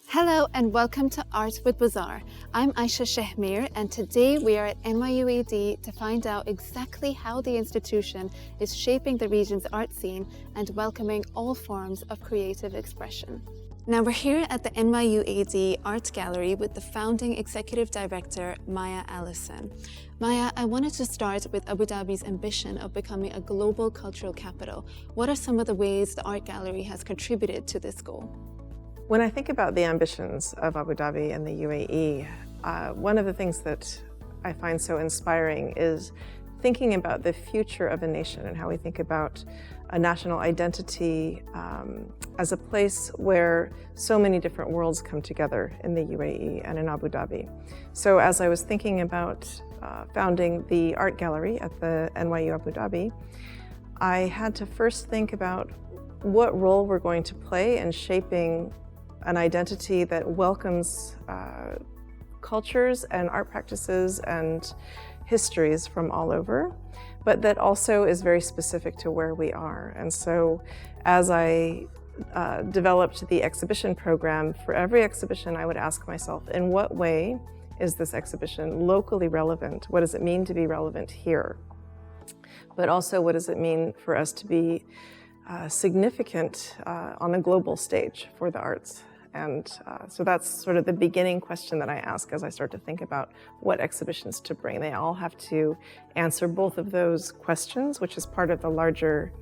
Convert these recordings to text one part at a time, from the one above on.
Hello and welcome to Art with Bazaar. I'm Ayesha Shehmir and today we are at NYU AD to find out exactly how the institution is shaping the region's art scene and welcoming all forms of creative expression. Now we're here at the NYU AD Art Gallery with the founding executive director, Maya Allison. Maya, I wanted to start with Abu Dhabi's ambition of becoming a global cultural capital. What are some of the ways the Art Gallery has contributed to this goal? When I think about the ambitions of Abu Dhabi and the UAE, one of the things that I find so inspiring is thinking about the future of a nation and how we think about a national identity as a place where so many different worlds come together in the UAE and in Abu Dhabi. So as I was thinking about founding the art gallery at the NYU Abu Dhabi, I had to first think about what role we're going to play in shaping an identity that welcomes cultures and art practices and histories from all over, but that also is very specific to where we are. And so as I developed the exhibition program, for every exhibition I would ask myself, in what way is this exhibition locally relevant? What does it mean to be relevant here? But also, what does it mean for us to be significant on a global stage for the arts? And so that's sort of the beginning question that I ask as I start to think about what exhibitions to bring. They all have to answer both of those questions, which is part of the larger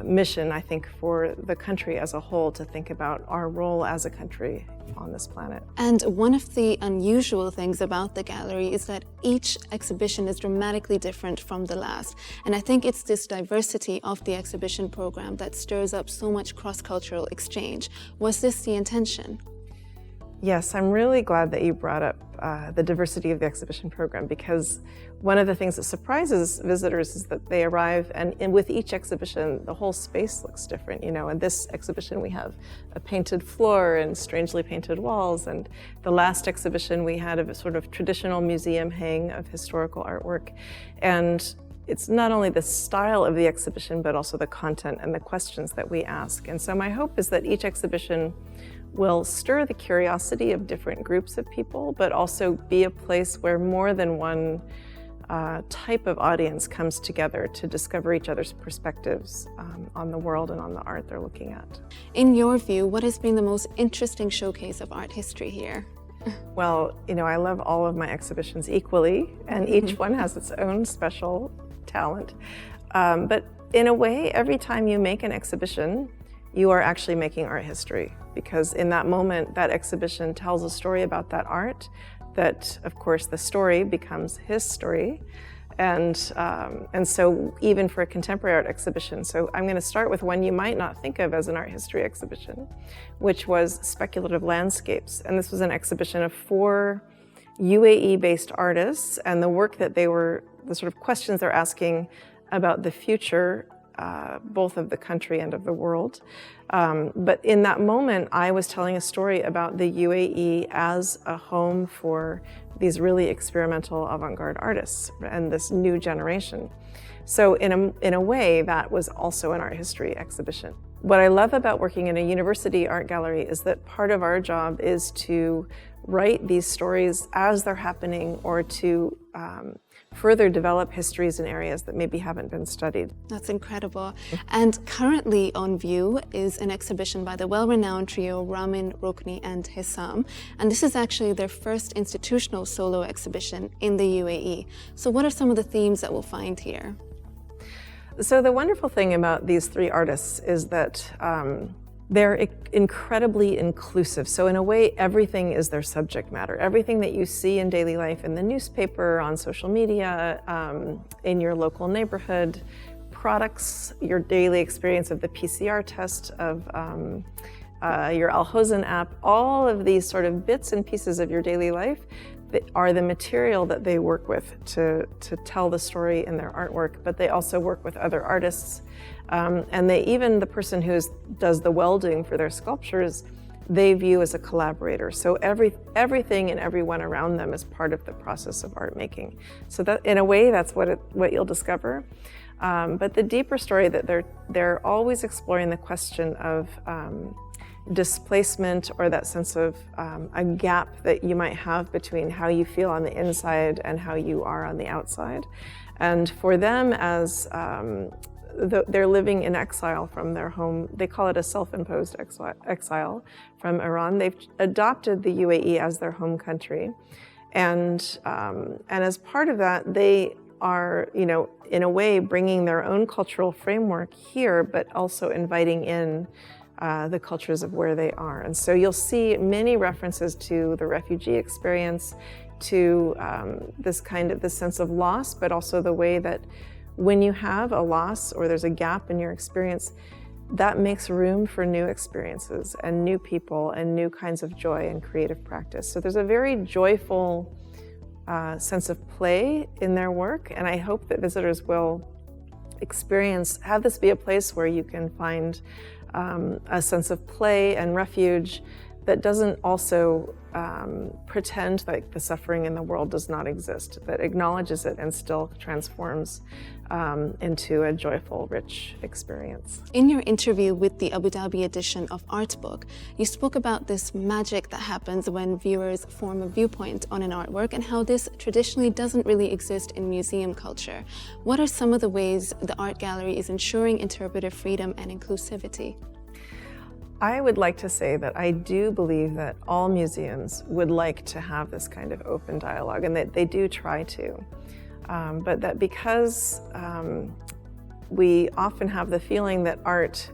mission, I think, for the country as a whole, to think about our role as a country on this planet. And one of the unusual things about the gallery is that each exhibition is dramatically different from the last. And I think it's this diversity of the exhibition program that stirs up so much cross-cultural exchange. Was this the intention? Yes, I'm really glad that you brought up the diversity of the exhibition program, because one of the things that surprises visitors is that they arrive and with each exhibition, the whole space looks different. You know, in this exhibition we have a painted floor and strangely painted walls, and the last exhibition we had a sort of traditional museum hang of historical artwork. And it's not only the style of the exhibition, but also the content and the questions that we ask. And so my hope is that each exhibition will stir the curiosity of different groups of people, but also be a place where more than one type of audience comes together to discover each other's perspectives on the world and on the art they're looking at. In your view, what has been the most interesting showcase of art history here? Well, you know, I love all of my exhibitions equally, and each one has its own special talent. But in a way, every time you make an exhibition, you are actually making art history, because in that moment, that exhibition tells a story about that art that, of course, the story becomes his story. And so even for a contemporary art exhibition, so I'm going to start with one you might not think of as an art history exhibition, which was Speculative Landscapes. And this was an exhibition of 4 UAE-based artists, and the work that they were, the sort of questions they're asking about the future, both of the country and of the world. But in that moment, I was telling a story about the UAE as a home for these really experimental avant-garde artists and this new generation. So in a way, that was also an art history exhibition. What I love about working in a university art gallery is that part of our job is to write these stories as they're happening, or to further develop histories in areas that maybe haven't been studied. That's incredible. And currently Onview is an exhibition by the well-renowned trio Ramin, Rokni and Hissam. And this is actually their first institutional solo exhibition in the UAE. So what are some of the themes that we'll find here? So the wonderful thing about these 3 artists is that they're incredibly inclusive. So in a way, everything is their subject matter. Everything that you see in daily life, in the newspaper, on social media, in your local neighborhood, products, your daily experience of the PCR test, of your Al Hosn app, all of these sort of bits and pieces of your daily life that are the material that they work with to tell the story in their artwork, but they also work with other artists. And even the person who does the welding for their sculptures, they view as a collaborator. So everything and everyone around them is part of the process of art making. So that, in a way, that's what you'll discover. But the deeper story that they're always exploring the question of displacement or that sense of a gap that you might have between how you feel on the inside and how you are on the outside. And for them, as they're living in exile from their home, they call it a self-imposed exile from Iran. They've adopted the UAE as their home country. And as part of that, they are, in a way, bringing their own cultural framework here, but also inviting in the cultures of where they are. And so you'll see many references to the refugee experience, to this sense of loss, but also the way that when you have a loss or there's a gap in your experience, that makes room for new experiences and new people and new kinds of joy and creative practice. So there's a very joyful sense of play in their work, and I hope that visitors will have this be a place where you can find a sense of play and refuge that doesn't also pretend like the suffering in the world does not exist, that acknowledges it and still transforms into a joyful, rich experience. In your interview with the Abu Dhabi edition of Art Book, you spoke about this magic that happens when viewers form a viewpoint on an artwork and how this traditionally doesn't really exist in museum culture. What are some of the ways the art gallery is ensuring interpretive freedom and inclusivity? I would like to say that I do believe that all museums would like to have this kind of open dialogue, and that they do try to. But that because we often have the feeling that art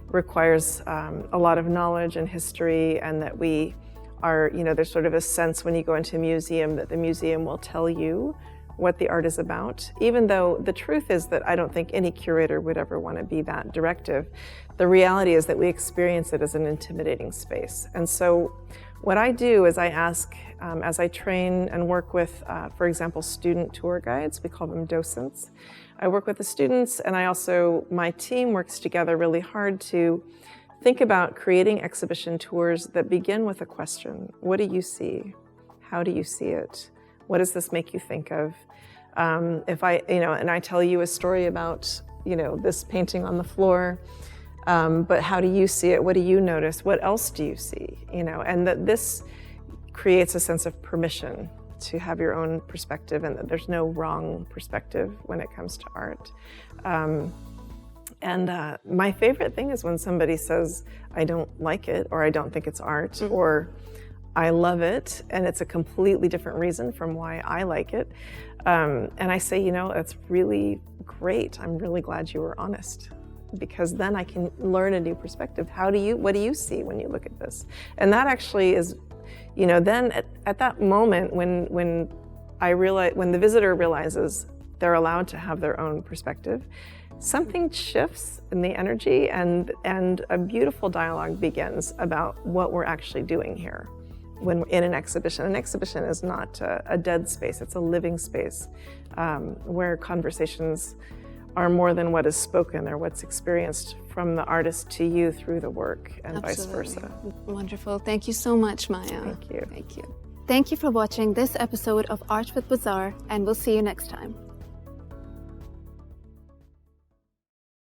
requires a lot of knowledge and history, and that we are, there's sort of a sense when you go into a museum that the museum will tell you what the art is about, even though the truth is that I don't think any curator would ever want to be that directive. The reality is that we experience it as an intimidating space. And so what I do is I ask, as I train and work with, for example, student tour guides, we call them docents. I work with the students, and my team works together really hard to think about creating exhibition tours that begin with a question. What do you see? How do you see it? What does this make you think of? And I tell you a story about, this painting on the floor, but how do you see it? What do you notice? What else do you see? And that this creates a sense of permission to have your own perspective, and that there's no wrong perspective when it comes to art. My favorite thing is when somebody says, I don't like it, or I don't think it's art, or I love it, and it's a completely different reason from why I like it. And I say, that's really great. I'm really glad you were honest, because then I can learn a new perspective. What do you see when you look at this? And that actually is, then at that moment when the visitor realizes they're allowed to have their own perspective, something shifts in the energy, and a beautiful dialogue begins about what we're actually doing here. When we're in an exhibition is not a dead space, it's a living space where conversations are more than what is spoken or what's experienced from the artist to you through the work, and vice versa. Wonderful. Thank you so much, Maya. Thank you. Thank you. Thank you for watching this episode of Art with Bazaar, and we'll see you next time.